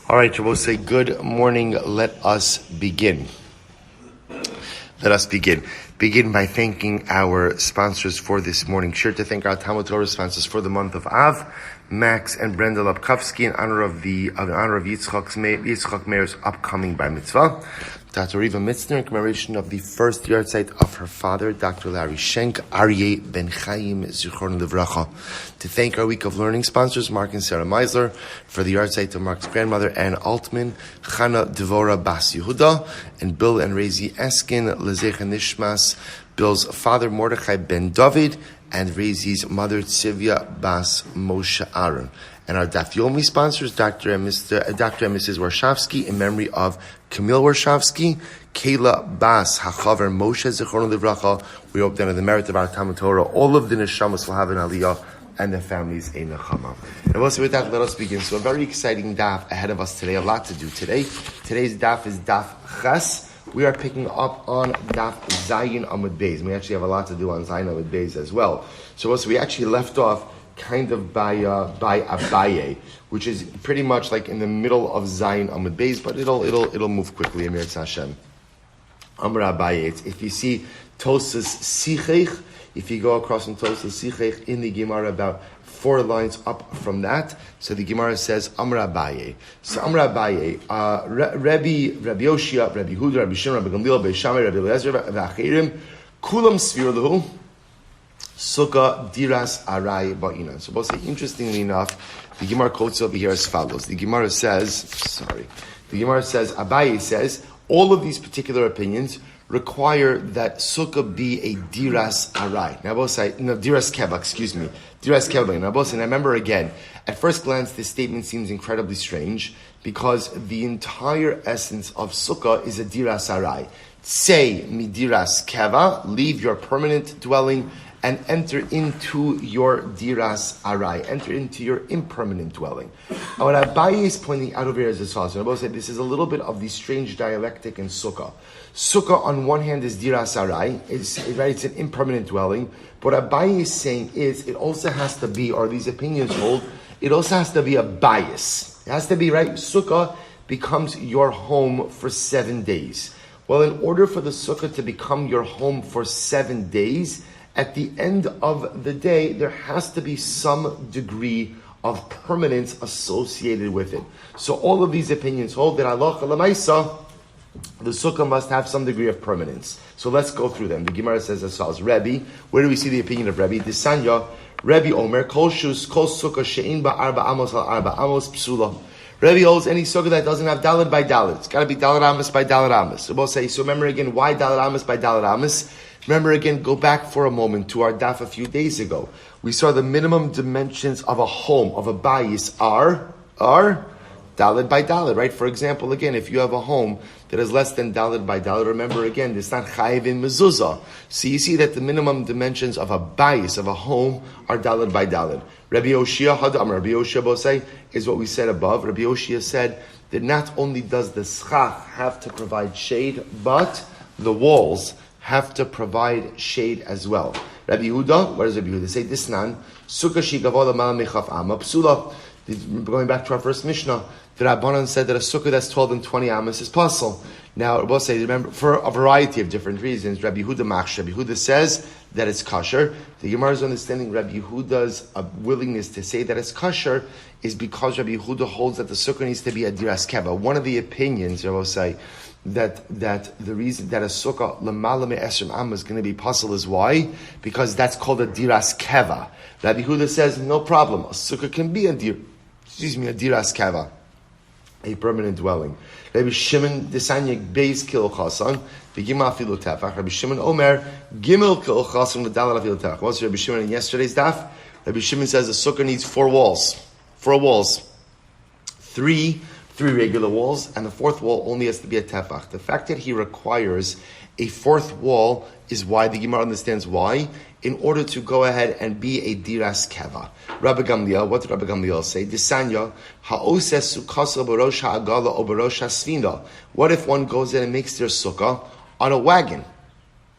All right, Shabbos, say good morning. Let us begin. Begin by thanking our sponsors for this morning. Sure to thank our Talmud Torah sponsors for the month of Av, Max and Brenda Lapkovsky, in honor of Yitzchak Meir's upcoming bar mitzvah. Dr. Riva Mitzner, in commemoration of the first yarzheit of her father, Dr. Schneck, Aryeh Ben Chaim, Zichron Livracha. To thank our week of learning sponsors, Mark and Sarah Meisler, for the yarzheit of Mark's grandmother, Ann Altman, Chana Devora Bas Yehuda, and Bill and Rezi Eskin, Lezecha Nishmas, Bill's father, Mordechai Ben David, and Rezi's mother, Tzivya Bas Moshe Aaron. And our Daf Yomi sponsors, Dr. and Mrs. Warshawski, in memory of Camille Warshawski, Kayla Bas Hachaver Moshe Zichron Livracha. We hope that in the merit of our Talmud Torah, all of the neshamas will have an aliyah and the families a nechama. And also with that, let us begin. So a very exciting daf ahead of us today. A lot to do today. Today's daf is daf Ches. We are picking up on daf Zayin Amud Beis. We actually have a lot to do on Zayin Amud Beis as well. So we actually left off kind of by Abaye, which is pretty much like in the middle of Zayin Amud Beis, but it'll move quickly. Amir Hashem. Amr Abaye. If you see Tosas Sichech, if you go across from Tosas Sichech in the Gemara about 4 lines up from that, so the Gemara says Amr Abaye. So Amr Abaye, Rabbi Yoshia, Rabbi Huda, Rabbi Shimon, Rabbi Gamliel, Rabbi Shammai, Rabbi Eliezer, V'achirim, Kulam Svir Lehu, Succah Diras Arai Ba'ina. So, both interestingly enough, the Gemara quotes over here as follows. The Gemara says, Abaye says, all of these particular opinions require that Succah be a Diras Arai. Now, both say, no, Diras Keva, Diras Keva. Now, both, and I remember again, at first glance, this statement seems incredibly strange because the entire essence of Succah is a Diras Arai. Say, Midiras Keva, leave your permanent dwelling and enter into your diras arai, enter into your impermanent dwelling. Now, what Abaye is pointing out over here is as follows. And I said this is a little bit of the strange dialectic in Succah. Succah, on one hand, is diras arai, it's an impermanent dwelling. But what Abaye is saying is it also has to be, or these opinions hold, it also has to be a bias. It has to be, right? Succah becomes your home for 7 days. Well, in order for the Succah to become your home for 7 days, at the end of the day, there has to be some degree of permanence associated with it. So all of these opinions hold that halacha l'maisa, the Succah must have some degree of permanence. So let's go through them. The Gemara says as follows. Rebbe, where do we see the opinion of Rebbe? Disanya, Rebbe Omer, kol Succah she'in ba arba amos al arba amos psula. Rebbe holds any Succah that doesn't have daled by daled. It's got to be daled amos by daled amos. So we'll say, so remember again, why daled amos by daled amos? Remember again, go back for a moment to our daf a few days ago. We saw the minimum dimensions of a home, of a bayis, are daled by daled, right? For example, again, if you have a home that is less than daled by daled, remember again, it's not chayiv in mezuzah. So you see that the minimum dimensions of a bayis, of a home, are daled by daled. Rabbi Yoshia Hadam, Rabbi Yoshia Bosei, is what we said above. Rabbi Yoshia said that not only does the schach have to provide shade, but the walls have to provide shade as well. Rabbi Yehuda, what does Rabbi Yehuda say? Disnan, Sukkah shigavola mal mechaf amma psula. Going back to our first Mishnah, the Rabbanan said that a Sukkah that's 12 and 20 amas is possible. Now, we'll say, remember, for a variety of different reasons, Rabbi Yehuda machsh. Rabbi Yehuda says that it's kosher. The Gemara's understanding Rabbi Yehuda's willingness to say that it's kosher is because Rabbi Yehuda holds that the Sukkah needs to be a diras keva. One of the opinions, I will say, that the reason that a Sukkah l'mala me'esrim amma is going to be possible is why? Because that's called a diras keva. Rabbi Yehuda says, no problem. A Sukkah can be a diras keva, a permanent dwelling. Rabbi Shimon desanyek beis kil chasan v'gimel afilu tefach. Rabbi Shimon omer gimel kil chasan v'dalad afilu tefach. What's Rabbi Shimon in yesterday's daf? Rabbi Shimon says a Sukkah needs 4 walls. 4 walls. 3 regular walls, and the 4th wall only has to be a tefach. The fact that he requires a 4th wall is why the Gemara understands why, in order to go ahead and be a diras keva. Rabbi Gamliel, what did Rabbi Gamliel say? Disanya, ha'oses sukkasa b'rosh ha'agala o b'rosh ha'sfina. What if one goes in and makes their sukkah on a wagon?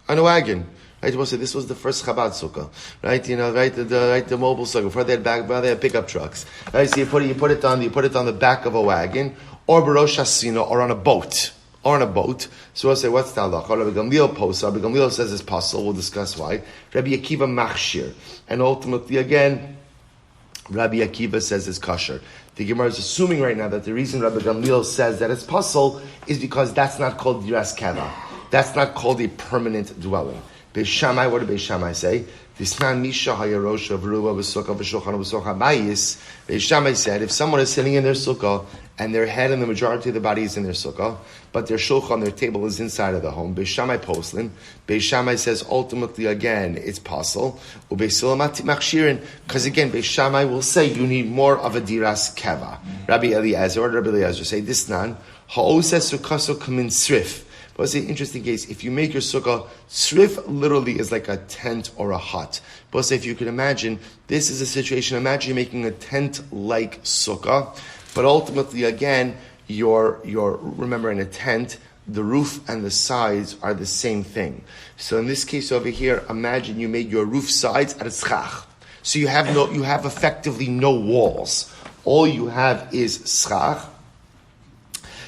On a wagon. Right, well, so this was the first Chabad sukkah, right? You know, right, the mobile sukkah. Before they had pickup trucks, right? So you put it on the back of a wagon, or Barosh Hasina, or on a boat. So we'll say, what's the halacha? Rabbi Gamliel posa. Rabbi Gamliel says it's possible. We'll discuss why. Rabbi Akiva machshir. And ultimately, again, Rabbi Akiva says it's kosher. The Gemara is assuming right now that the reason Rabbi Gamliel says that it's possible is because that's not called diras keva. That's not called a permanent dwelling. Beis Shammai, what did Beis Shammai say? Beis Shammai said, if someone is sitting in their sukkah and their head and the majority of the body is in their sukkah, but their shulchan, their table, is inside of the home, Beis Shammai poslin. Beis Shammai says ultimately again it's possible. Because again, Beis Shammai will say you need more of a diras keva. Rabbi Eliezer say this nan ha'oseh sukkah kamin srif. But it's an interesting case. If you make your sukkah, srif literally is like a tent or a hut. But if you can imagine, this is a situation, imagine you're making a tent-like sukkah, but ultimately, again, you're remember, in a tent, the roof and the sides are the same thing. So in this case over here, imagine you made your roof sides at a schach. So you have effectively no walls. All you have is schach.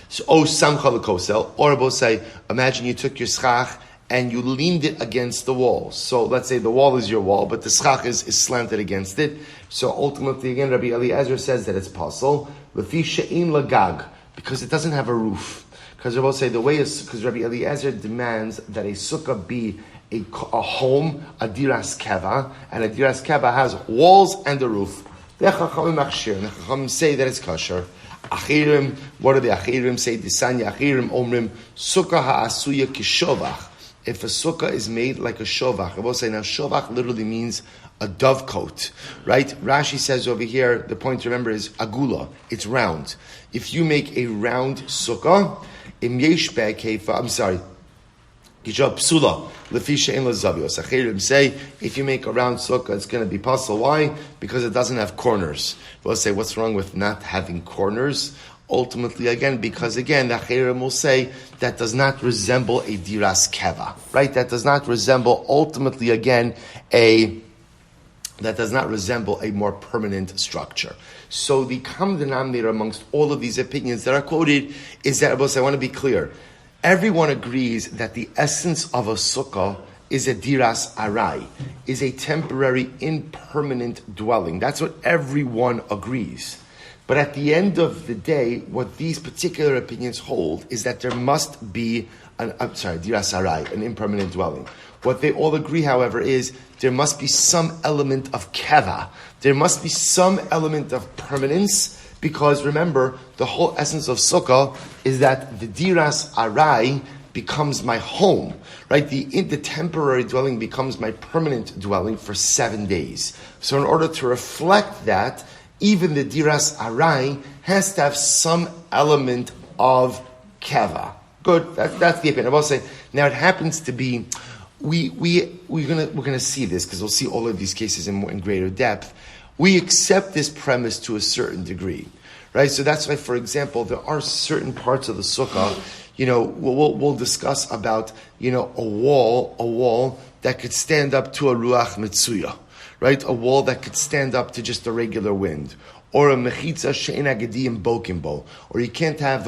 So, samcha l'kosel, or both say, imagine you took your schach and you leaned it against the wall. So let's say the wall is your wall, but the schach is slanted against it. So ultimately, again, Rabbi Eliezer says that it's possible. Lefi she'im lagag, because it doesn't have a roof. Because Rabbi say the way is, because Rabbi Eliezer demands that a sukkah be a home, a diras keva, and a diras keva has walls and a roof. The Chachamim say that it's kosher. Achirim, what do the Achirim say? Disanya Achirim omrim sukkah ha'asuya kishovach. If a sukkah is made like a shovach, I will say now shovach literally means a dovecote, right? Rashi says over here, the point to remember is agula, it's round. If you make a round sukkah, im yesh be'kefa, I'm sorry, Gijab psula, lefisha in lazavios. Achirim say, if you make a round sukkah, it's going to be possible. Why? Because it doesn't have corners. We'll say, what's wrong with not having corners? Ultimately, again, because again, the Achirim will say, that does not resemble a diras keva, right? That does not resemble, ultimately, again, that does not resemble a more permanent structure. So the common denominator amongst all of these opinions that are quoted is that, I want to be clear, everyone agrees that the essence of a sukkah is a diras arai, is a temporary, impermanent dwelling. That's what everyone agrees. But at the end of the day, what these particular opinions hold is that there must be diras arai, an impermanent dwelling. What they all agree, however, is there must be some element of keva. There must be some element of permanence, because remember, the whole essence of sukkah is that the diras arai becomes my home, right? The temporary dwelling becomes my permanent dwelling for 7 days. So in order to reflect that, even the diras arai has to have some element of keva. Good, that's the opinion. I will say, now it happens to be, we're gonna see this, because we'll see all of these cases in greater depth. We accept this premise to a certain degree, right? So that's why, for example, there are certain parts of the sukkah, we'll discuss about, a wall that could stand up to a ruach mitzuya, right? A wall that could stand up to just a regular wind. Or a mechitza she'en agedim bokimbo. Or you can't have,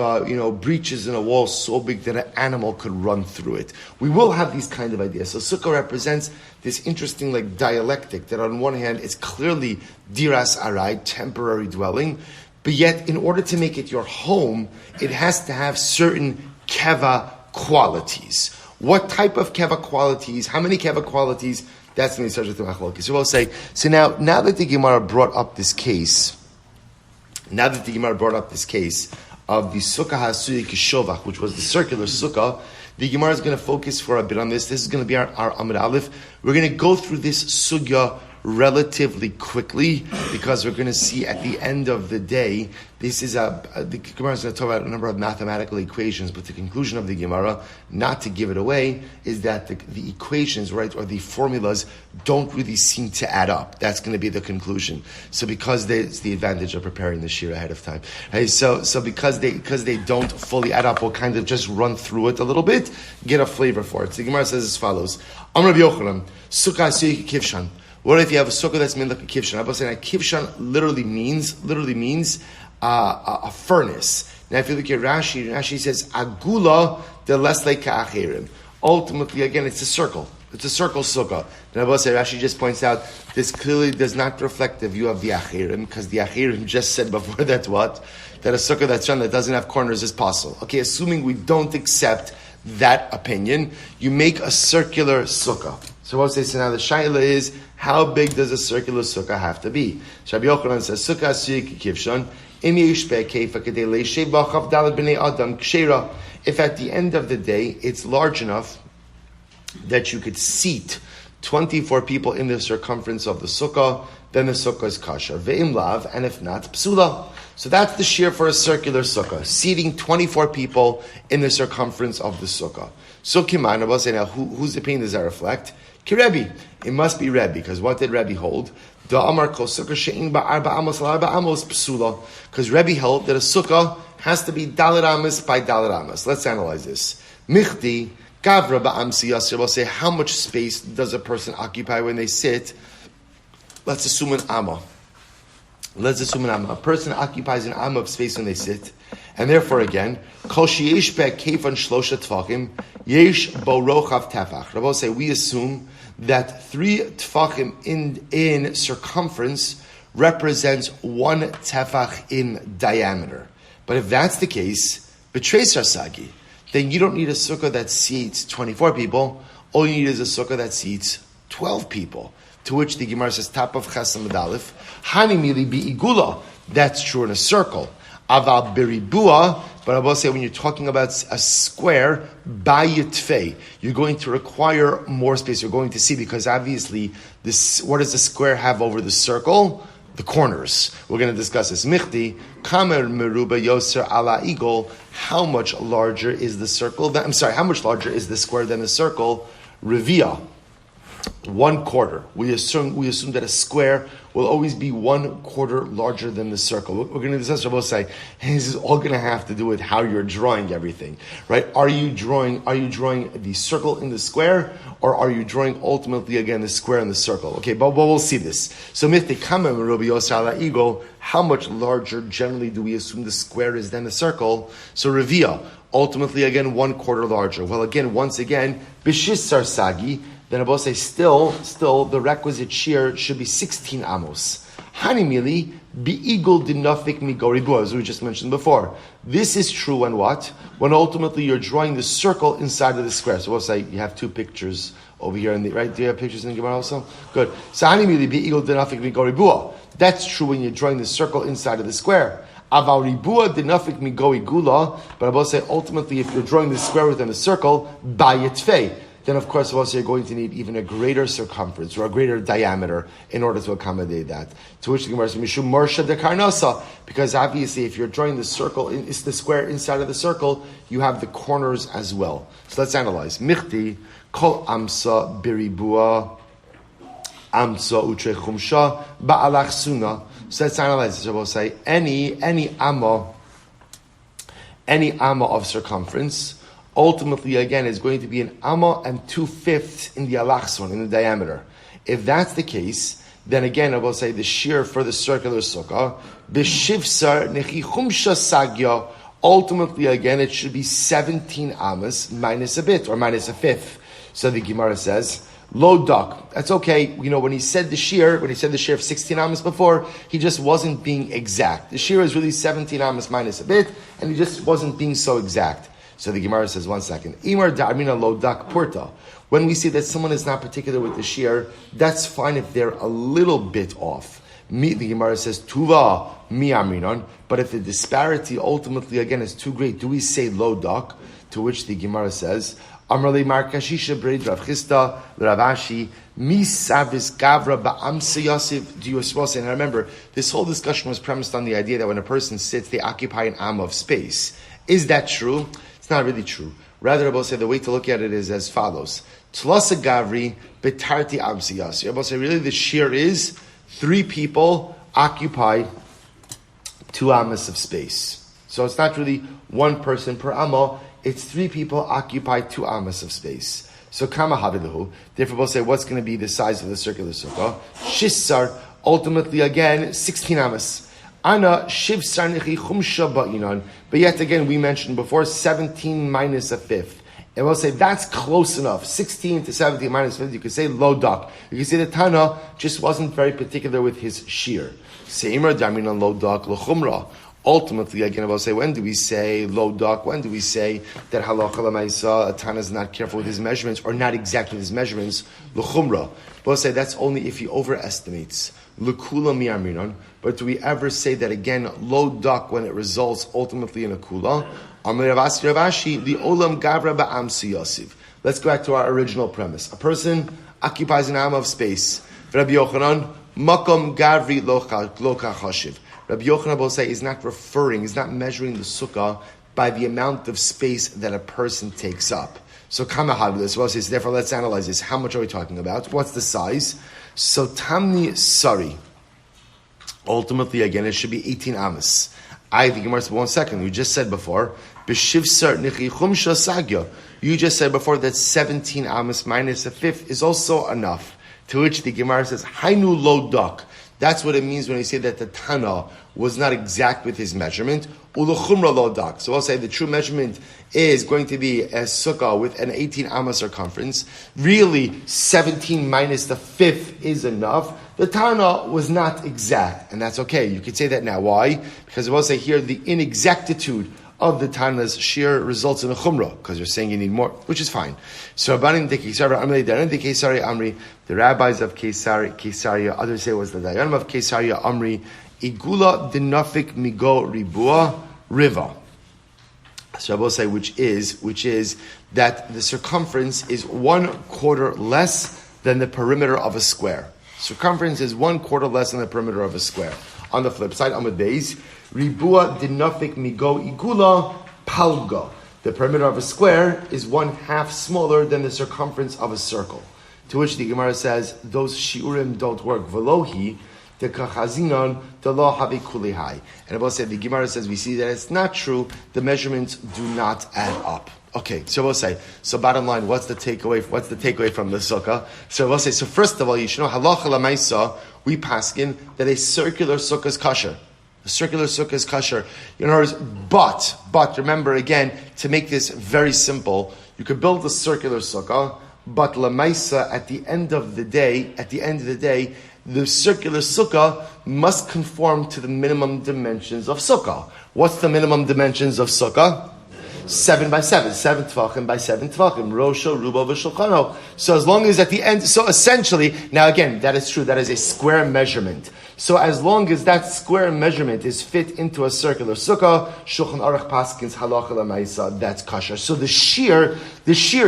breaches in a wall so big that an animal could run through it. We will have these kind of ideas. So sukkah represents this interesting dialectic that on one hand it's clearly diras arai, temporary dwelling, but yet in order to make it your home, it has to have certain keva qualities. What type of keva qualities? How many keva qualities? That's the subject of machlokes. So we'll say, now that the Gemara brought up this case, of the sukkah hasuya kishovach, which was the circular sukkah, the Gemara is going to focus for a bit on this. This is going to be our Amud Aleph. We're going to go through this sugya relatively quickly, because we're going to see at the end of the day, the Gemara is going to talk about a number of mathematical equations, but the conclusion of the Gemara, not to give it away, is that the equations, right, or the formulas don't really seem to add up. That's going to be the conclusion. So because it's the advantage of preparing the shir ahead of time. Right? So because they don't fully add up, we'll kind of just run through it a little bit, get a flavor for it. So the Gemara says as follows: Amar Rabbi Yochanan, Succah hasuya kivshan. What if you have a sukkah that's made like a kivshan? I was saying a kivshan literally means a furnace. Now, if you look at Rashi says, Agula de lesle ka'achirim. Ultimately, again, it's a circle. It's a circle sukkah. And Rashi just points out, this clearly does not reflect the view of the achirim, because the achirim just said before that what? That a sukkah that's done that doesn't have corners is possible. Okay, assuming we don't accept that opinion, you make a circular sukkah. So what say? So now the shaila is, how big does a circular sukkah have to be? Rabbi Yochanan says, Sukkah asiyik kivshon, im yishpeh keifa kedei leishev b'achav daled b'nei adam kshera. If at the end of the day, it's large enough that you could seat 24 people in the circumference of the sukkah, then the sukkah is kosher. Ve'im lav, and if not, psula. So that's the shear for a circular sukkah, seating 24 people in the circumference of the sukkah. So Kiman, I will say now, whose opinion does that reflect? Kirebi. It must be Rebbe, because what did Rebbe hold? Da Amar kol sukkah she'in ba'arba amos l'arba amos psula. Because Rebbe held that a sukkah has to be dalet amos by dalet amos. Let's analyze this. Michti gavra ba'amsi yasir. We'll say, how much space does a person occupy when they sit? Let's assume an amma. A person occupies an amma of space when they sit, and therefore again, kol sheyesh be'keifan shlosha tfachim yesh bo rochav tefach. Rabbi say we assume that 3 tfachim in circumference represents 1 tefach in diameter. But if that's the case, b'treis sagi, then you don't need a sukkah that seats 24 people. All you need is a sukkah that seats 12 people. To which the Gemara says, top of Chesam Adalif, Hani mili bi'igula. That's true in a circle. Aval beribua, but I will say when you're talking about a square, bayitfei, you're going to require more space. You're going to see, because obviously, what does the square have over the circle? The corners. We're going to discuss this. Michti, kamer meruba yoser ala igol. How much larger is the circle? How much larger is the square than the circle? Revia. 1/4. We assume that a square will always be 1/4 larger than the circle. We're going to discuss. Rabbi say this is all going to have to do with how you're drawing everything, right? Are you drawing the circle in the square, or are you drawing ultimately again the square in the circle? Okay, but we'll see this. So how much larger generally do we assume the square is than the circle? So revia, ultimately again 1/4 larger. Well, once again, b'shisar sagi. Then Abba say still the requisite shear should be 16 amos. Hanimili bi'igul dinafik migoribu, as we just mentioned before. This is true when what? When ultimately you're drawing the circle inside of the square. So we'll say you have 2 pictures over here, right? Do you have pictures in the Gemara also? Good. So hanimili bi'igul dinafik migoribu. That's true when you're drawing the circle inside of the square. Aval ribua dinafik migoigula. But Abba say ultimately if you're drawing the square within the circle, bayitfei, then of course also you're going to need even a greater circumference or a greater diameter in order to accommodate that. To which the Gemara says, Mishum Morsha de Karnasa, because obviously if you're drawing the circle, it's the square inside of the circle, you have the corners as well. So let's analyze. Michti, Kol Amsa Biribua, Amsa Utre Chumsha, Ba'alach Suna. So let's analyze this. I will say, any amma of circumference, ultimately, again, is going to be an amma and 2/5 in the alachson, in the diameter. If that's the case, then again, I will say the shear for the circular sukkah, b'shivsar nechichumsha sagya, ultimately, again, it should be 17 amas minus a bit, or minus a 1/5. So the Gemara says, lo dak. That's okay. When he said the shear of 16 amas before, he just wasn't being exact. The shear is really 17 amas minus a bit, and he just wasn't being so exact. So the Gemara says, 1 second. Imar da'armina lo dak purta. When we see that someone is not particular with the shear, that's fine if they're a little bit off. The Gemara says, tuva mi aminon. But if the disparity ultimately, again, is too great, do we say lo dak? To which the Gemara says, Amrali markashisha breid Rav Chisda Ravashi misavis gavra ba'amsa yosef. Do you suppose? And remember, this whole discussion was premised on the idea that when a person sits, they occupy an amma of space. Is that true? It's not really true. Rather, Rabbi say the way to look at it is as follows: Tlasa gavri betarti amsiyas. Rabbi say really the shear is 3 people occupy 2 amas of space. So it's not really 1 person per amma. It's 3 people occupy 2 amas of space. So kama havilahu. Therefore, we'll say what's going to be the size of the circular sukkah? Shissar. Ultimately, again, 16 amas. Ana shiv sarnichi chumsha ba'inan. But yet again, we mentioned before 17 minus a fifth. And we'll say that's close enough. 16 to 17 minus 50. You could say lo dak. You could say the Tana just wasn't very particular with his shear. Seimar daminan lo dak lo chumra. Ultimately, again, we'll say, when do we say lo dak? When do we say that halacha l'maisa, a Tana is not careful with his measurements, or not exactly his measurements, lo chumra? We'll say that's only if he overestimates. L'kula mi'arminon. But do we ever say that again, lo dak, when it results ultimately in a kula? Let's go back to our original premise. A person occupies an arm of space. Rabbi Yochanan, makom gavri lo chashiv. Rabbi Yochanan will say he's not measuring the sukkah by the amount of space that a person takes up. So kamahaglis, well, says, therefore let's analyze this. How much are we talking about? What's the size? So tamni sari. Ultimately, again, it should be 18 amas. I think Gemara said 1 second. We just said before, b'shivsar nichi chumsha sagya. You just said before that 17 amas minus a fifth is also enough. To which the Gemara says, hainu lo dak. That's what it means when we say that the Tana was not exact with his measurement. Ulu chumra lo dak. So I'll say the true measurement is going to be a sukkah with an 18 amma circumference. Really, 17 minus the fifth is enough. The Tana was not exact, and that's okay. You could say that now. Why? Because we'll say here the inexactitude of the Tana's shear results in a chumrah, because you're saying you need more, which is fine. So, the rabbis of Caesarea, others say it was the Dayanim of Caesarea, Amri, Igula dinafik migo ribua riva. So I will say, which is that the circumference is 1/4 less than the perimeter of a square. Circumference is 1/4 less than the perimeter of a square. On the flip side, Amud Beis, Ribua dinafik migo igula palga. The perimeter of a square is 1/2 smaller than the circumference of a circle. To which the Gemara says, those shiurim don't work. Velohi, the kachazinon, the law havi kulihai. And Abba said, the Gemara says, we see that it's not true. The measurements do not add up. Okay, so we'll say, so bottom line, what's the takeaway from the sukkah? So we'll say, so first of all, you should know, halacha l'maisa, we paskin that a circular sukkah is kosher. A circular sukkah is kosher. In other words, but remember again, to make this very simple, you could build a circular sukkah, but l'maisa, at the end of the day, the circular sukkah must conform to the minimum dimensions of sukkah. What's the minimum dimensions of sukkah? 7 by 7, 7 tvachim by 7 tvachim, rosho, rubo, v'shulchano. So as long as at the end, so essentially, now again, that is true, that is a square measurement. So as long as that square measurement is fit into a circular sukkah, Shulchan Aruch paskins halacha l'maisa, that's kosher. So the shear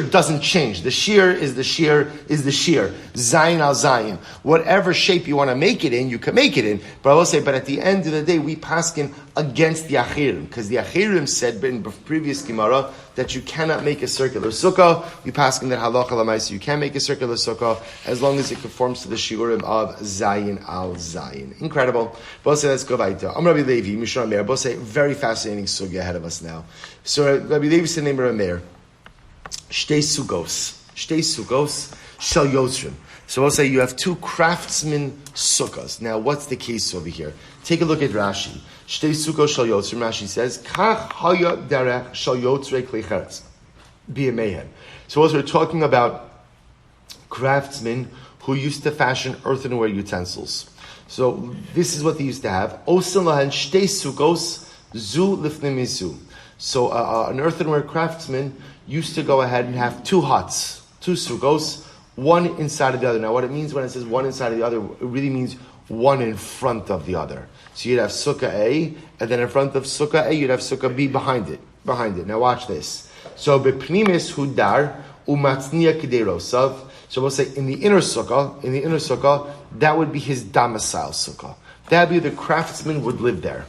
doesn't change. The shear is the shear. Zayin al zayin. Whatever shape you want to make it in, you can make it in. But I will say, but at the end of the day, we paskin against the achirim, because the achirim said in previous Gemara that you cannot make a circular sukkah. We paskin that halacha l'maisa, you can make a circular sukkah as long as it conforms to the shiurim of zayin al zayin. Incredible. Bose, let's go weiter. Rabbi Levi, Mishra Meir. Bose, very fascinating sugya ahead of us now. So Rabbi Levi said, name Rabbi Meir. Shtei sugos shel yotzrim. So we'll say you have two craftsmen sukkahs. Now, what's the case over here? Take a look at Rashi. Shtei sugos shel yotzrim. Rashi says, Kach haya derech shel yotzrei klei cheretz b'yameihem. So we're talking about craftsmen who used to fashion earthenware utensils. So this is what they used to have. Osen lahen shtei sugos zu lifnei mizu. So an earthenware craftsman used to go ahead and have two huts, two sugos, one inside of the other. Now what it means when it says one inside of the other, it really means one in front of the other. So you'd have Sukkah A, and then in front of Sukkah A, you'd have Sukkah B behind it. Now watch this. So bepnimis hudar umatznia kederosav. So we'll say in the inner sukkah, that would be his domicile sukkah. That would be the craftsman would live there.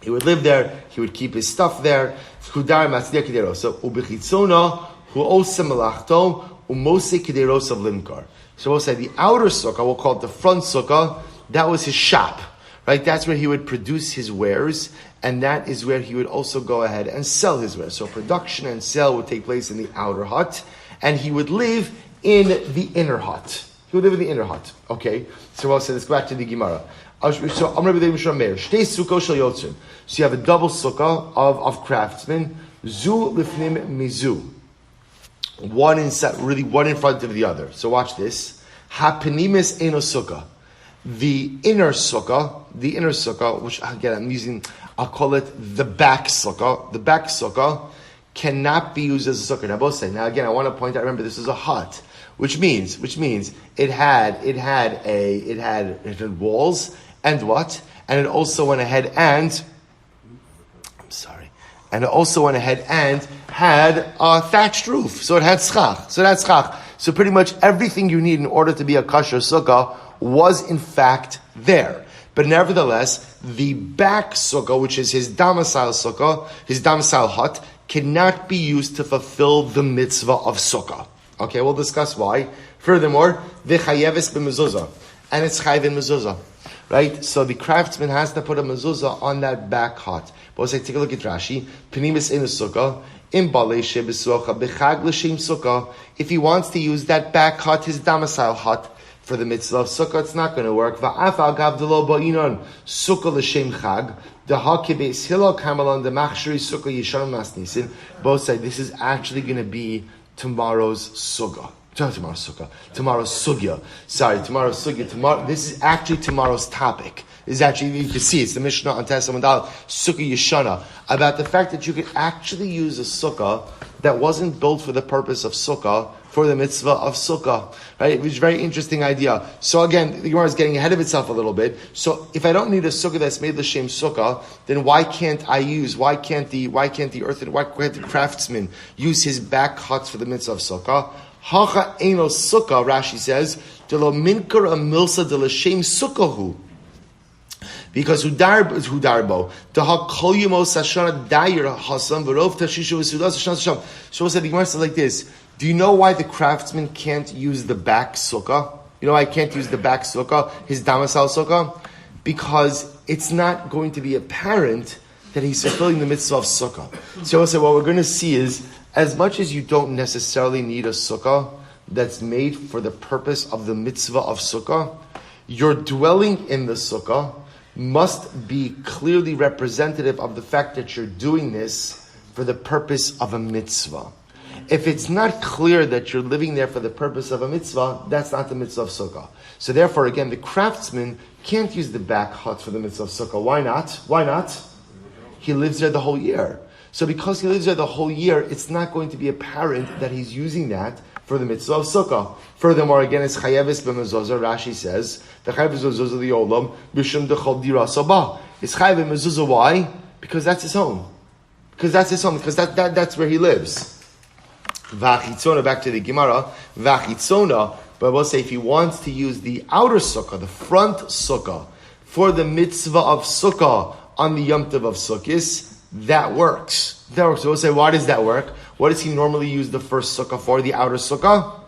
He would live there. He would keep his stuff there. Hudar matznia kederosav ubechitzona hu osem malachto umose kederosav limkar. So we'll say the outer sukkah, we'll call it the front sukkah. That was his shop, right? That's where he would produce his wares, and that is where he would also go ahead and sell his wares. So production and sale would take place in the outer hut, and he would live in the inner hut. Okay? So we'll say, let's go back to the Gemara. So I'm Rabbi Yitzchak Meir. Shtei sukkah shel yotzim. So you have a double sukkah of craftsmen. Zu lifnim mizu. One in front of the other. So watch this. Hapenimis eno sukkah. The inner sukkah, which again I'll call it the back sukkah. The back sukkah cannot be used as a sukkah. Now both say. Now again, I want to point out. Remember, this is a hut, which means it had walls and what? And it also went ahead and had a thatched roof. So it had schach. So pretty much everything you need in order to be a kosher sukkah was in fact there. But nevertheless, the back sukkah, which is his domicile hut, cannot be used to fulfill the mitzvah of sukkah. Okay, we'll discuss why. Furthermore, v'chayeves b'mezuzah, and it's chayev in mezuzah, right? So the craftsman has to put a mezuzah on that back hut. But let's take a look at Rashi. Penimis in a sukkah, im balei shebesucha b'chag l'shem sukkah. If he wants to use that back hut, his domicile hut, for the mitzvah of sukkah, it's not going to work. Va'af agavdelo ba'inon sukkah l'shem chag. Both say this is actually going to be tomorrow's sukkah. Tomorrow's sugya. Tomorrow's sugya. This is actually tomorrow's topic. This is actually, you can see, it's the Mishnah on Tesam Mandal, Sukkah Yeshana, about the fact that you could actually use a sukkah that wasn't built for the purpose of sukkah, for the mitzvah of sukkah, right? Which is a very interesting idea. So again, the Gemara is getting ahead of itself a little bit. So if I don't need a sukkah that's made l'shem sukkah, then why can't the craftsman use his back huts for the mitzvah of sukkah? Hacha eno sukkah, Rashi says, de lo minkar a milsa de l'shem sukkahu. Because hudarbo the hakol yemos hashana dayer hasam v'rov tashishu v'sudas hashana hasham. So the Gemara says like this. Do you know why the craftsman can't use the back sukkah? You know why I can't use the back sukkah, his domicile sukkah? Because it's not going to be apparent that he's fulfilling the mitzvah of sukkah. So we'll say what we're going to see is, as much as you don't necessarily need a sukkah that's made for the purpose of the mitzvah of sukkah, your dwelling in the sukkah must be clearly representative of the fact that you're doing this for the purpose of a mitzvah. If it's not clear that you're living there for the purpose of a mitzvah, that's not the mitzvah of sukkah. So therefore, again, the craftsman can't use the back hut for the mitzvah of sukkah. Why not? He lives there the whole year. So because he lives there the whole year, it's not going to be apparent that he's using that for the mitzvah of sukkah. Furthermore, again, it's chayeves b'mezuzah. Rashi says, the chayev b'mezuzah the olam b'shum dechol dira sabah. It's chayev b'mezuzah. Why? Because that's his home. Because that's where he lives. Vachitzona, back to the Gemara. Vachitzona, but we'll say if he wants to use the outer sukkah, the front sukkah, for the mitzvah of sukkah on the Yom Tov of Sukkis, that works. So we'll say, why does that work? What does he normally use the first sukkah for, the outer sukkah?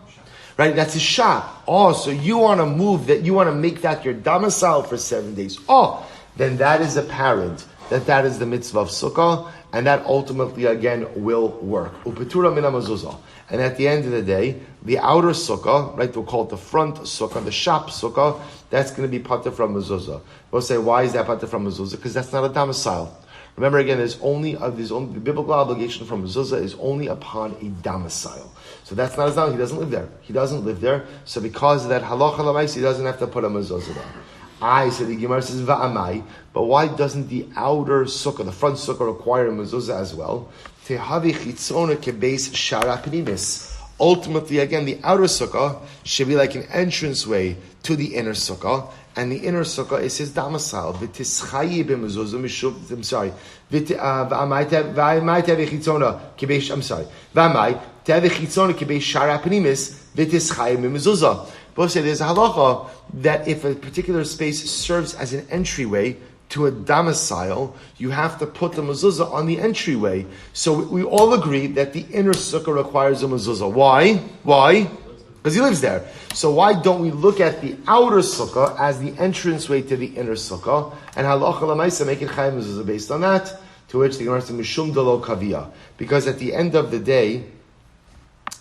Right, that's his shop. Oh, so you want to move that, you want to make that your domicile for 7 days. Oh, then that is apparent that is the mitzvah of sukkah, and that ultimately again will work. Upetura mina mezuzah. And at the end of the day, the outer sukkah, right, we'll call it the front sukkah, the shop sukkah, that's going to be pater from mezuzah. We'll say, why is that pater from mezuzah? Because that's not a domicile. Remember again, there's only the biblical obligation from mezuzah is only upon a domicile. So that's not his domicile. He doesn't live there. So because of that halacha l'mais, he doesn't have to put a mezuzah there. So the Gemara says va'amai, but why doesn't the outer sukkah, the front sukkah, require a mezuzah as well? Tehavi chitzona kebeis shara penimis. Ultimately, again, the outer sukkah should be like an entranceway to the inner sukkah, and the inner sukkah is his domicile. V'tischayi b'mezuzah mishum. I'm sorry. Va'amai tehavi chitzona kebeis. I'm sorry. Va'amai tehavi chitzona kebeis shara penimis v'tischayi b'mezuzah. Both say there's a halacha that if a particular space serves as an entryway to a domicile, you have to put the mezuzah on the entryway. So we all agree that the inner sukkah requires a mezuzah. Why? Because he lives there. So why don't we look at the outer sukkah as the entranceway to the inner sukkah, and halacha l'maisa make it chayim mezuzah based on that? To which the Gemara says mishum delo kavia, because at the end of the day,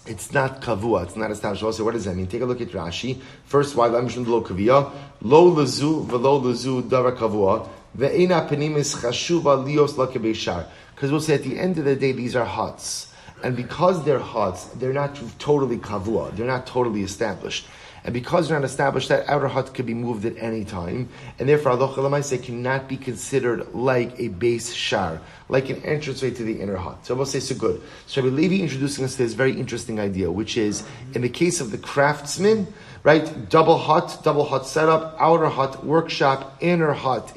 It's not kavua. It's not established. Also, what does that mean? Take a look at Rashi. First, why lo kavia? Lo lezu v'lo lezu davar kavua. Ve'ena penimis chashuva lios lakebeshar. Because we'll say at the end of the day, these are huts. And because they're huts, they're not totally kavua. They're not totally established. And because they're not established, that outer hut could be moved at any time. And therefore, halacha l'maaseh cannot be considered like a base shar, like an entranceway to the inner hut. So we'll say, so good. So Rabbi Levi introducing us to this very interesting idea, which is, in the case of the craftsman, right, double hut setup, outer hut, workshop, inner hut,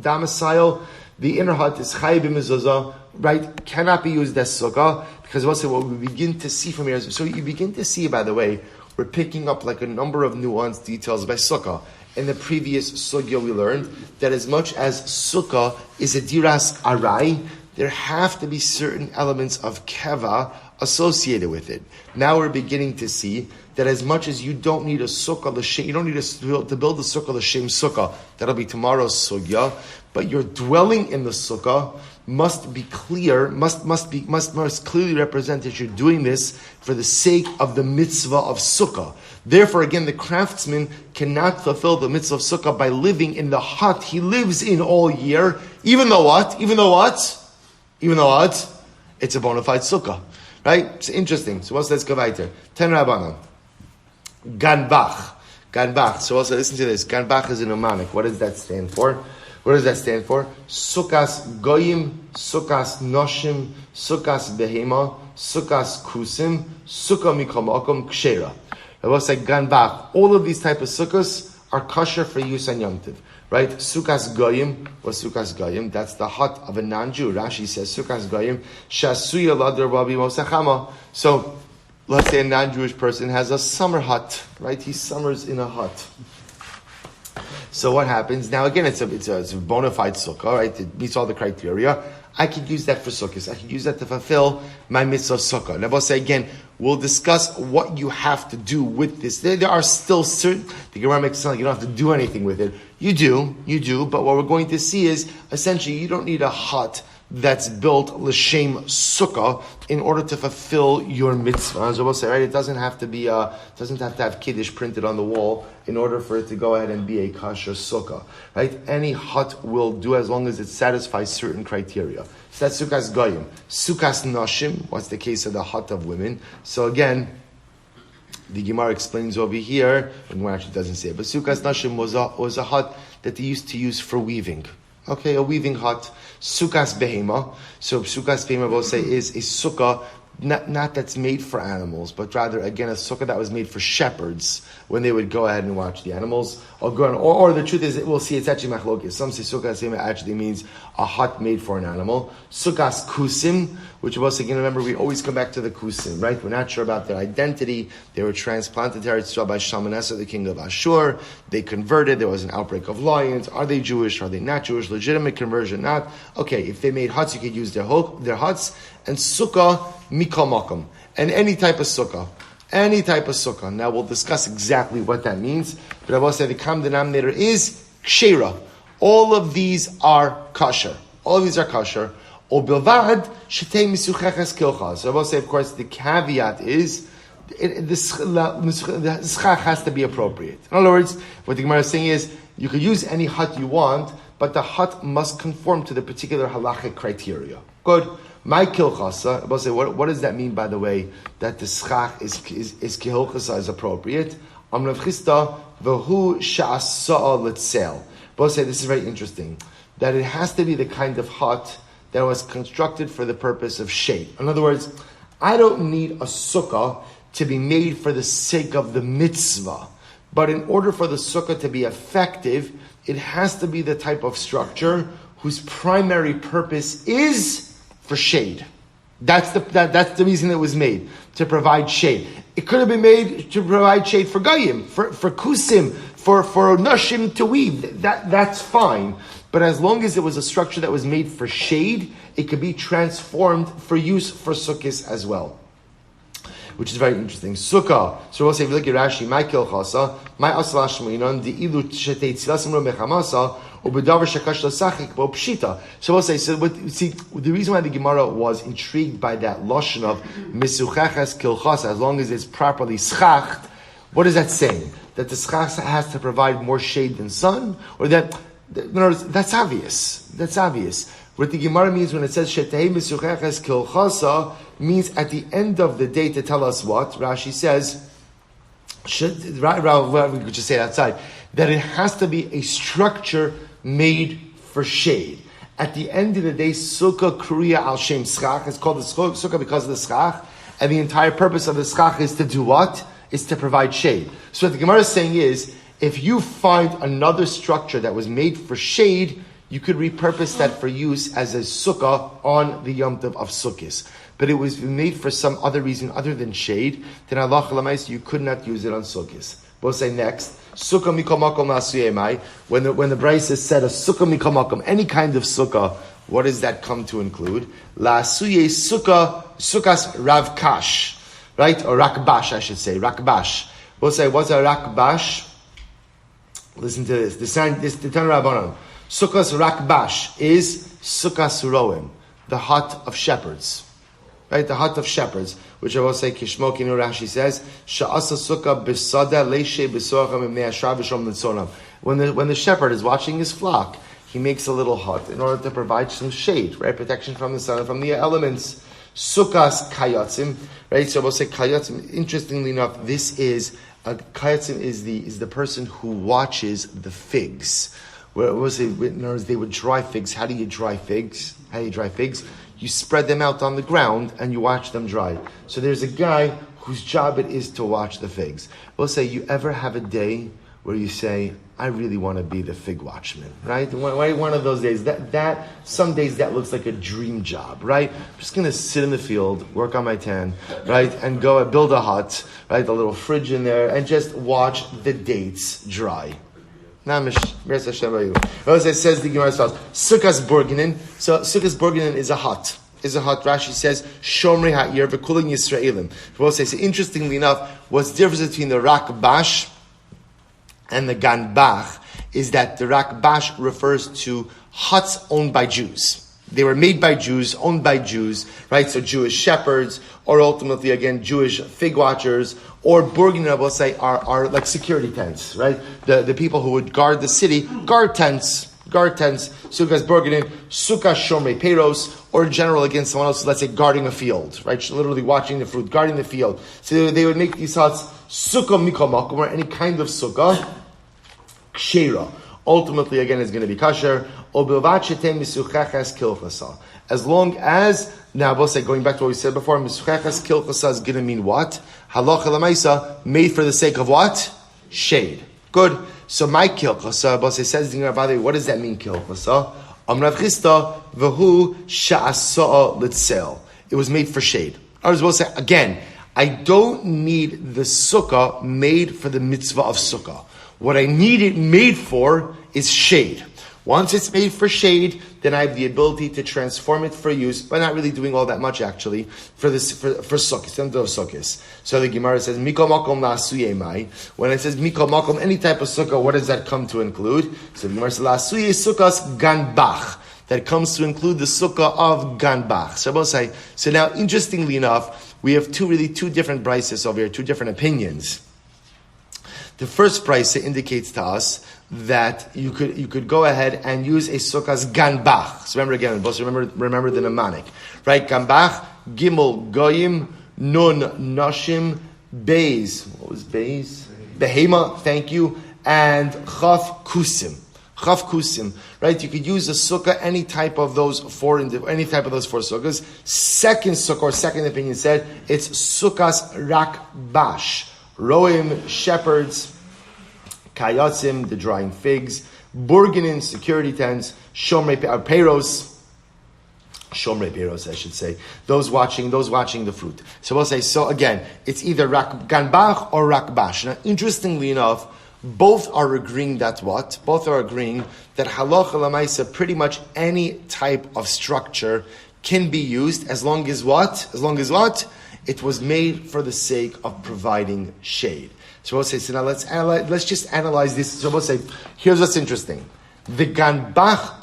domicile. The inner hut is chay b'mezuzah, right, cannot be used as sukkah, because we'll say what we begin to see from here. So you begin to see, by the way, we're picking up like a number of nuanced details by Sukkah. In the previous sugya we learned that as much as Sukkah is a diras arai, there have to be certain elements of keva associated with it. Now we're beginning to see that as much as you don't need a sukkah l'shem, you don't need to build a sukkah l'shem sukkah. That'll be tomorrow's sugya. But your dwelling in the sukkah must be clear, must clearly represent that you're doing this for the sake of the mitzvah of sukkah. Therefore, again, the craftsman cannot fulfill the mitzvah of sukkah by living in the hut he lives in all year, even though what? It's a bona fide sukkah. Right? It's interesting. So what's let's go weiter. Ten Rabbanan. Ganbach. So also listen to this. Ganbach is a mnemonic. What does that stand for? Sukkahs goyim, sukkahs noshim, sukkahs behema, sukkahs kusim, sukkah mikol makom kshera. I will say ganbach. All of these type of sukkahs are kosher for use on Yom Tov. Right? Sukkahs goyim, what's sukkahs goyim? That's the hut of a non-Jew. Rashi says sukkahs goyim, shasuya ladar babi mosachama. So, let's say a non-Jewish person has a summer hut, right? He summers in a hut. So what happens? Now again, it's a bona fide sukkah, right? It meets all the criteria. I could use that for sukkahs. I could use that to fulfill my mitzvah sukkah. Now we'll say again, we'll discuss what you have to do with this. There are still certain, the Gemara makes it sound like you don't have to do anything with it. You do, but what we're going to see is, essentially, you don't need a hut that's built l'shem sukkah in order to fulfill your mitzvah. As we'll say, right, it doesn't have to have kiddush printed on the wall in order for it to go ahead and be a kosher sukkah. Right? Any hut will do as long as it satisfies certain criteria. So that's sukkahs goyim. Sukkahs nashim, what's the case of the hut of women? So again, the Gemara explains over here, the Gemara actually doesn't say it, but sukkahs nashim was a hut that they used to use for weaving. Okay, a weaving hut. Sukkahs behema. So sukkahs behema, we'll say, is a sukkah not that's made for animals, but rather, again, a sukkah that was made for shepherds when they would go ahead and watch the animals. Or the truth is, we'll see it's actually machlokes. Some say sukkahs behema actually means a hut made for an animal. Sukkahs kusim, which was, again, remember, we always come back to the kusim, right? We're not sure about their identity. They were transplanted to Eretz Yisrael by Shalmaneser, the king of Ashur. They converted. There was an outbreak of lions. Are they Jewish? Are they not Jewish? Legitimate conversion, not. Okay, if they made huts, you could use their huts. And sukkah, mikol makom. And any type of sukkah. Now we'll discuss exactly what that means. But I will say the common denominator is kshera. All of these are kosher. O bilvad shetei misucheches kilcha. So I will say, of course, the caveat is the schach has to be appropriate. In other words, what the Gemara is saying is, you could use any hut you want, but the hut must conform to the particular halachic criteria. Good. My kilchasa, I will say, what does that mean, by the way, that the schach is kilchasa is appropriate? Amrav Chisda v'hu sha'asa l'tzel. I will say, this is very interesting, that it has to be the kind of hut that was constructed for the purpose of shade. In other words, I don't need a sukkah to be made for the sake of the mitzvah. But in order for the sukkah to be effective, it has to be the type of structure whose primary purpose is for shade. That's the reason it was made, to provide shade. It could have been made to provide shade for goyim, for kusim, for nashim to weave. That's fine. But as long as it was a structure that was made for shade, it could be transformed for use for sukkahs as well. Which is very interesting. Sukkah. So we'll say, if you look at Rashi, my kilchasa, my asal hashmoinon, the ilu shetei tzilasim ro mechamasa, Ubedavar shakash lasachik bo pshita. So we'll say, the reason why the Gemara was intrigued by that lashon of misucheches kilchasa, as long as it's properly schacht, what is that saying? That the schach has to provide more shade than sun? Or that, in other words, that's obvious. That's obvious. What the Gemara means when it says shetei misucheches kilchasa means at the end of the day to tell us what? Rashi says, we could just say it outside, that it has to be a structure made for shade. At the end of the day, Sukkah Kriya al Shem Schach. It's called the Sukkah because of the Schach. And the entire purpose of the Schach is to do what? Is to provide shade. So what the Gemara is saying is, if you find another structure that was made for shade, you could repurpose that for use as a Sukkah on the Yom Tov of Sukkos. But it was made for some other reason other than shade, then Allah Chalamais, you could not use it on Sukkos. We'll say next, Sukkah mikol makom la'asuyemai. When the Brisa said a Sukkah mikol makom, any kind of Sukkah, what does that come to include? La'asuye Sukkah, Sukkahs Ravkash. Right? Or Rakbash, I should say. Rakbash. We'll say, what's a Rakbash? Listen to this. The Tan Rabbanon. Sukkahs Rakbash is Sukkahs Roim, the hut of shepherds. Right? The hut of shepherds. Which I will say, Kishmo Kinu Rashi says, Sha'asa Sukkah Bisada Leishe Bisoracham Imnei Ashar B'Shom Nitzonam. When the shepherd is watching his flock, he makes a little hut in order to provide some shade, right? Protection from the sun and from the elements. Sukkahs Kayatzim, right? So we'll say Kayatzim. Interestingly enough, Kayatzim is the person who watches the figs. Where was it? In other words, they would dry figs. How do you dry figs? You spread them out on the ground and you watch them dry. So there's a guy whose job it is to watch the figs. We'll say, you ever have a day where you say, I really want to be the fig watchman, right? One of those days, that some days that looks like a dream job, right? I'm just going to sit in the field, work on my tan, right? And go build a hut, right? A little fridge in there and just watch the dates dry. As it says the Gemara says, Sukkahs Borginen. So Sukkahs Borginen is a hut. Rashi says, Shomrei Ha'ir v'kulim Yisraelim. We'll say, so interestingly enough, what's the difference between the Rakbash and the Ganbach is that the Rakbash refers to huts owned by Jews. They were made by Jews, owned by Jews, right? So Jewish shepherds, or ultimately again Jewish fig watchers, or Borgin, I will say, are like security tents, right? The people who would guard the city, guard tents, Sukkahs Borgin, Sukkah Shomrei Peros, or in general again someone else, let's say guarding a field, right? Literally watching the fruit, guarding the field. So they would make these huts Sukkah Mikol Makom, or any kind of Sukkah, Kshera. Ultimately, again, is going to be kasher. As long as, now we'll say, going back to what we said before, misucheches kilchasa is going to mean what? Halacha l'maisa, made for the sake of what? Shade. Good. So my kilchasa, Bose says, what does that mean, kilchasa? Amrav Chisda, v'hu sha'asa l'tzel. It was made for shade. Others will say, again, I don't need the sukkah made for the mitzvah of sukkah. What I need it made for is shade. Once it's made for shade, then I have the ability to transform it for use, but not really doing all that much actually, for sukkahs, the end of sukkahs. So the Gemara says, Mikol makom la'asuye mai. When it says Mikol makom, any type of sukkah, what does that come to include? So the Gemara says, la'asuye sukkahs ganbach. That comes to include the sukkah of ganbach. So now, interestingly enough, we have two different brises over here, two different opinions. The first price indicates to us that you could go ahead and use a sukkah's ganbach. So remember the mnemonic, right? Ganbach, gimel goyim, nun nashim, beis. What was beis? Behema. Thank you. And chaf kusim. Chaf kusim. Right? You could use a sukkah any type of those four sukkahs. Second sukkah, or second opinion said it's sukkah's rakbash. Roim, shepherds, kayatzim, the drying figs, burginin, security tents, shomrei peros, I should say, those watching the fruit. So we'll say, so again, it's either ganbach or rakbash. Now, interestingly enough, both are agreeing that what? Both are agreeing that halacha l'maisa, pretty much any type of structure can be used as long as what? It was made for the sake of providing shade. So we'll say, so now let's just analyze this. So we'll say, here's what's interesting. The Ganbach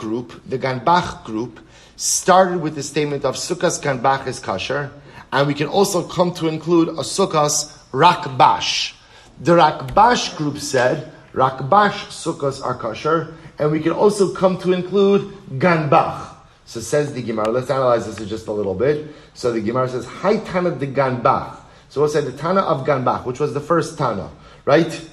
group started with the statement of Sukkah's Ganbach is kosher, and we can also come to include a Sukkah's Rakbash. The Rakbash group said Rakbash Sukkahs are kosher, and we can also come to include Ganbach. So says the Gemara. Let's analyze this in just a little bit. So the Gemara says, Hai Tana de Ganbach. So we'll say the Tana of Ganbach, which was the first Tana, right?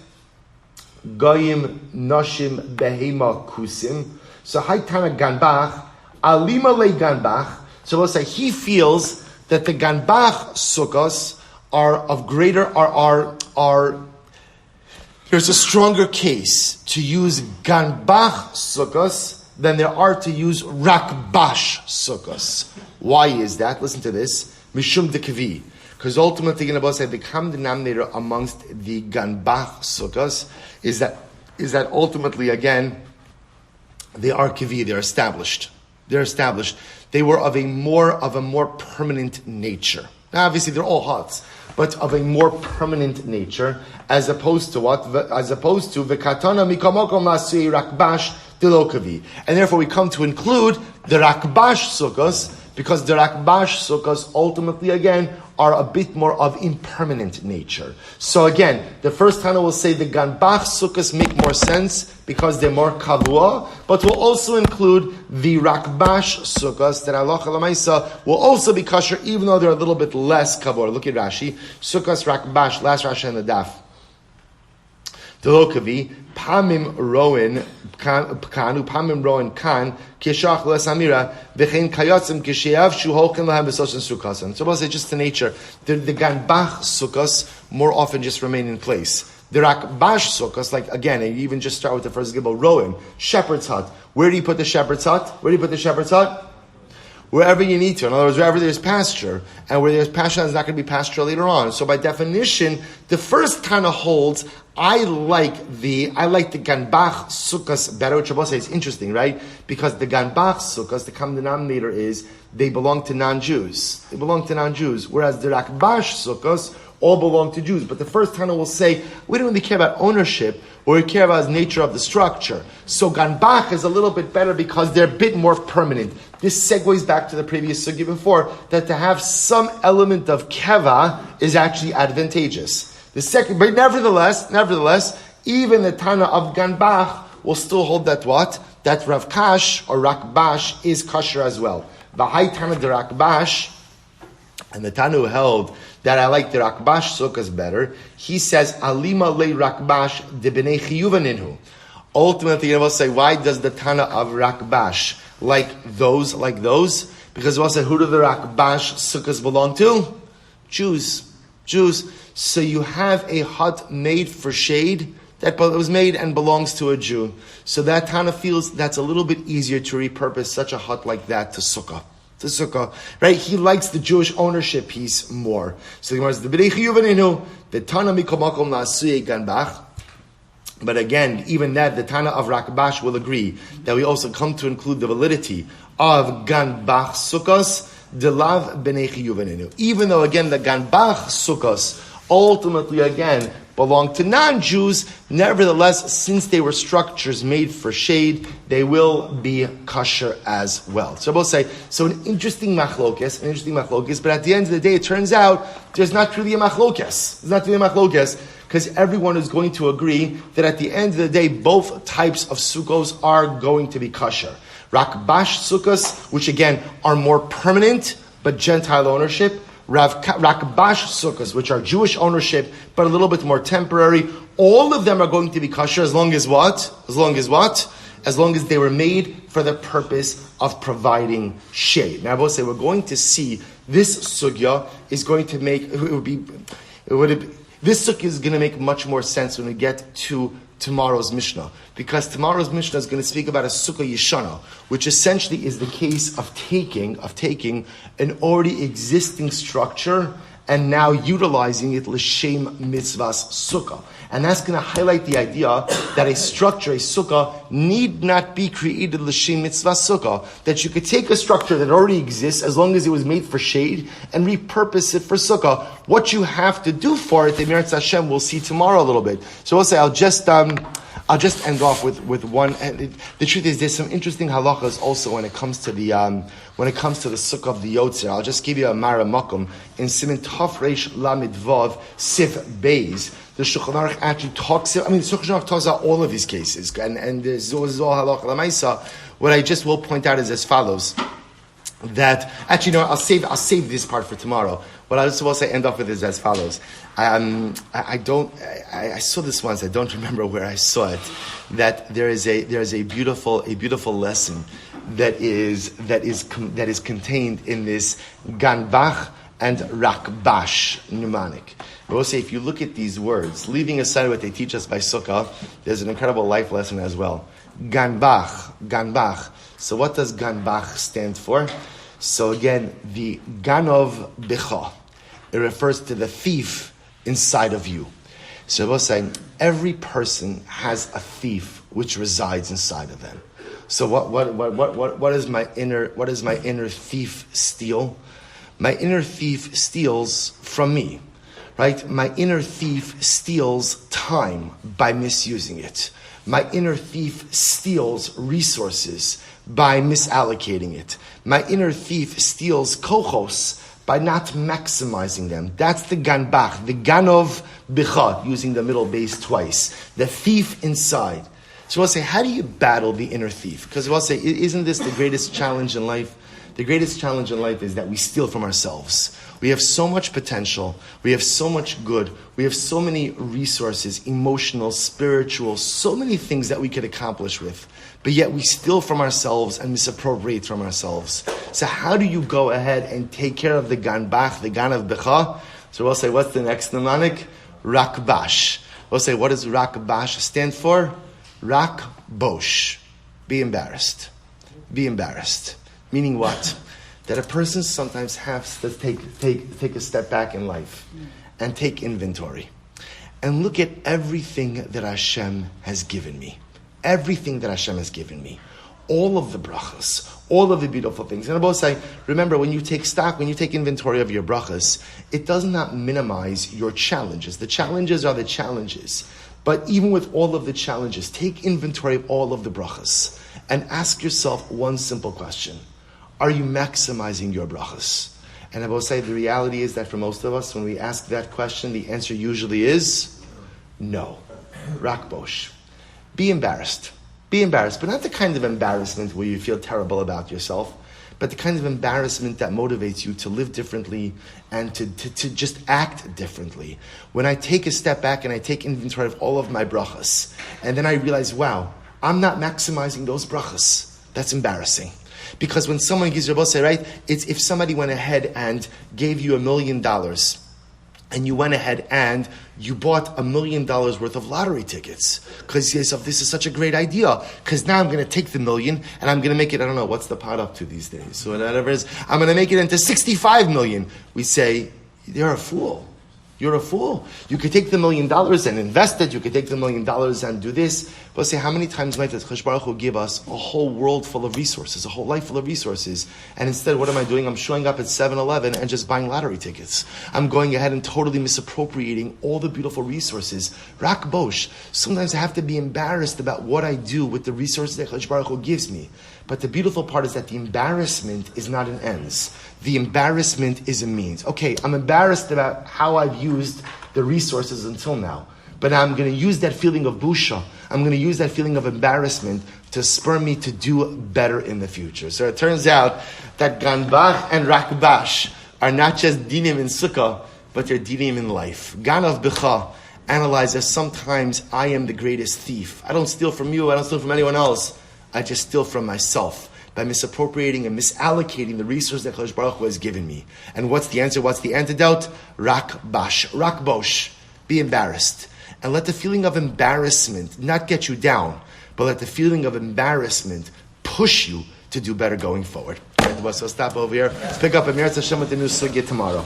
Goyim, Noshim, Behema, Kusim. So Hai Tana Ganbach, Alima le Ganbach. So we'll say he feels that the Ganbach Sukkahs are of greater, there's a stronger case to use Ganbach Sukkahs than there are to use Rakbash Sukkahs. Why is that? Listen to this. Mishum de Kavi. Because ultimately, going to say the common denominator amongst the Ganbach Sukkahs is that ultimately, again, they are Kavi, they're established. They were of a more permanent nature. Now, obviously, they're all huts, but of a more permanent nature, as opposed to what? As opposed to v'katana mikamokom lasui rakbash delokavi. And therefore we come to include the rakbash sukkahs, because the rakbash sukkahs ultimately, again, are a bit more of impermanent nature. So again, the first Tana will say the Ganbach sukkahs make more sense because they're more kavua, but we'll also include the Rakbash sukkahs that halacha l'maisa will also be kosher, even though they're a little bit less kavua. Look at Rashi. Sukkahs Rakbash, last Rashi in the daf. Delokavi, Pamim Roin Kanu, Pamim Roin Kan, Kishach Lesamira, V'chein Kayotzim, Kishayav Shuholkin Lahem V'sosan Sukkasan. So we'll say just the nature. The Ganbach Sukkahs more often just remain in place. The Rakbash Sukkahs, like again, you even just start with the first Gibel, Roin, shepherd's hut. Where do you put the shepherd's hut? Wherever you need to. In other words, wherever there's pasture, and where there's pasture, there's not going to be pasture later on. So by definition, the first Tana holds, I like the Ganbach Sukkahs better, which I will say is interesting, right? Because the Ganbach Sukkahs, the common denominator is, they belong to non-Jews. Whereas the Rakbash Sukkahs all belong to Jews. But the first Tana will say, we don't really care about ownership, or we care about the nature of the structure. So Ganbach is a little bit better because they're a bit more permanent. This segues back to the previous sugya before, that to have some element of keva is actually advantageous. The second, but nevertheless, even the Tana of Ganbach will still hold that what? That Rav Kash or Rakbash is kosher as well. The high Tana de Rakbash, and the Tana who held that I like the Rakbash sukkahs better, he says, Alima le Rakbash de b'nei chiyuvaninhu. Ultimately, you will say, why does the Tana of Rakbash like those? Because we'll say, who do the Rakbash sukkahs belong to? Jews. So you have a hut made for shade that was made and belongs to a Jew. So that Tana feels that's a little bit easier to repurpose such a hut like that to sukkah. Right? He likes the Jewish ownership piece more. So the Gemara says, the Tana mikomakom la'asuyei ganbach. But again, even that, the Tana of Rakbash will agree that we also come to include the validity of Ganbach Sukkos, Delav B'nei Chiyuvaninu. Even though, again, the Ganbach Sukkos ultimately, again, belong to non-Jews, nevertheless, since they were structures made for shade, they will be kosher as well. So we'll say, so an interesting machlokes, but at the end of the day, it turns out there's not really a machlokes. Because everyone is going to agree that at the end of the day, both types of sukkos are going to be kosher. Rakbash sukkos, which again are more permanent, but Gentile ownership. Rakbash sukkos, which are Jewish ownership, but a little bit more temporary. All of them are going to be kosher as long as what? As long as they were made for the purpose of providing shade. Now I will say we're going to see this sugya is going to make, this sukkah is going to make much more sense when we get to tomorrow's Mishnah. Because tomorrow's Mishnah is going to speak about a sukkah yishana, which essentially is the case of taking an already existing structure and now utilizing it l'shem mitzvahs sukkah. And that's going to highlight the idea that a structure, a sukkah, need not be created l'shem mitzvahs sukkah. That you could take a structure that already exists as long as it was made for shade and repurpose it for sukkah. What you have to do for it, the Meretz Hashem, we'll see tomorrow a little bit. So we'll say, I'll just I'll just end off with one. And the truth is, there's some interesting halachas also when it comes to the Sukkah of the Yotzer. I'll just give you a Mara Makom in Siman Taf Reish Lamed Vav Sif Beis. The Shulchan Aruch actually talks. I mean, the Shulchan Aruch talks about all of these cases, and this is all halacha l'maisa. What I just will point out is as follows. That actually, no, I'll save this part for tomorrow. What I just will say, end off with is as follows. I saw this once. I don't remember where I saw it. That there is a beautiful lesson that is contained in this Ganbach and Rakbash mnemonic. I will say, if you look at these words, leaving aside what they teach us by Sukkah, there's an incredible life lesson as well. Ganbach. So what does Ganbach stand for? So again, the Ganov Bicha. It refers to the thief inside of you. So I will say, every person has a thief which resides inside of them. So what is my inner thief steal? My inner thief steals from me, right? My inner thief steals time by misusing it. My inner thief steals resources by misallocating it. My inner thief steals kochos by not maximizing them. That's the ganbach, the ganov bicha, using the middle base twice. The thief inside. So we'll say, how do you battle the inner thief? Because we'll say, isn't this the greatest challenge in life? The greatest challenge in life is that we steal from ourselves. We have so much potential. We have so much good. We have so many resources, emotional, spiritual, so many things that we could accomplish with. But yet we steal from ourselves and misappropriate from ourselves. So how do you go ahead and take care of the ganbach, the gan of becha? So we'll say, what's the next mnemonic? Rakbash. We'll say, what does rakbash stand for? Rakbosh. Be embarrassed. Be embarrassed. Meaning what? That a person sometimes has to take a step back in life and take inventory and look at everything that Hashem has given me. Everything that Hashem has given me. All of the brachas, all of the beautiful things. And I both say, remember, when you take stock, when you take inventory of your brachas, it does not minimize your challenges. The challenges are the challenges. But even with all of the challenges, take inventory of all of the brachas and ask yourself one simple question. Are you maximizing your brachas? And I will say the reality is that for most of us, when we ask that question, the answer usually is no. Rakbosh. Be embarrassed. Be embarrassed, but not the kind of embarrassment where you feel terrible about yourself, but the kind of embarrassment that motivates you to live differently and to just act differently. When I take a step back and I take inventory of all of my brachas, and then I realize, wow, I'm not maximizing those brachas. That's embarrassing. Because when someone gives you a say, right, it's if somebody went ahead and gave you $1 million, and you went ahead and you bought $1 million worth of lottery tickets because you say, yourself, this is such a great idea. Because now I'm going to take the million and I'm going to make it, I don't know, what's the pot up to these days? So whatever it is, I'm going to make it into 65 million. We say, you're a fool. You're a fool. You could take the $1 million and invest it. You could take the $1 million and do this. But say, how many times might Chosh Baruch Hu give us a whole world full of resources, a whole life full of resources? And instead, what am I doing? I'm showing up at 7-Eleven and just buying lottery tickets. I'm going ahead and totally misappropriating all the beautiful resources. Rak Bosh. Sometimes I have to be embarrassed about what I do with the resources that Chosh Baruch Hu gives me. But the beautiful part is that the embarrassment is not an ends. The embarrassment is a means. Okay, I'm embarrassed about how I've used the resources until now. But now I'm going to use that feeling of busha. I'm going to use that feeling of embarrassment to spur me to do better in the future. So it turns out that Ganbach and Rakbash are not just dinim in Sukkah, but they're dinim in life. Gan of Bicha analyzes sometimes I am the greatest thief. I don't steal from you. I don't steal from anyone else. I just steal from myself by misappropriating and misallocating the resource that Chosh Baruch Hu has given me. And what's the answer? What's the antidote? Rakbash, Rakbosh. Be embarrassed. And let the feeling of embarrassment not get you down, but let the feeling of embarrassment push you to do better going forward. So stop over here. Let's pick up a Mir Hashem with the new Succah tomorrow.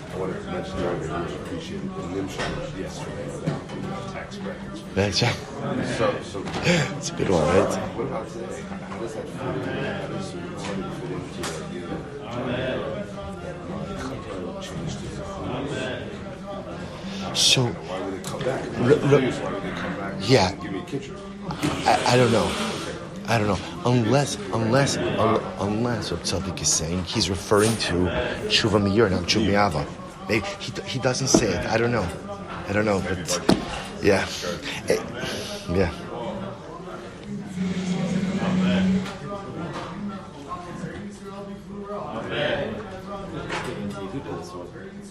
I wanted to mention earlier, we appreciate the Nimshon yesterday about the tax That's right. It's a good one, right? What about today? How does that fit in? How does fit into the idea that So, why would it come back? Why would it come back? Yeah. Give me a kitchen. I don't know. I don't know. Unless what Tzadik is saying, he's referring to Tshuva Meir, not Tshuva Me'ava. Maybe he doesn't say it. I don't know, but yeah. Yeah.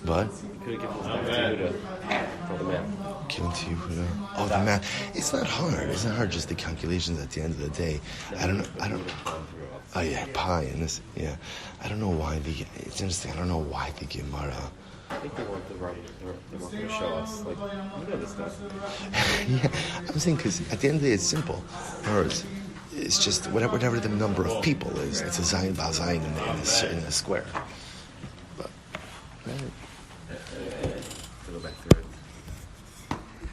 What? Could have given this for the man. Given to Yehuda. Oh, the man. It's not hard. It's not hard. Just the calculations at the end of the day. I don't. Oh yeah, pi and this. Yeah, I don't know why it's interesting. I don't know why the Gemara. I think they want to show us, like, you know this stuff. Yeah, I'm saying because at the end of the day, it's simple. Or it's just whatever the number of people is. It's a zayin bal zayin in the square. But. Right.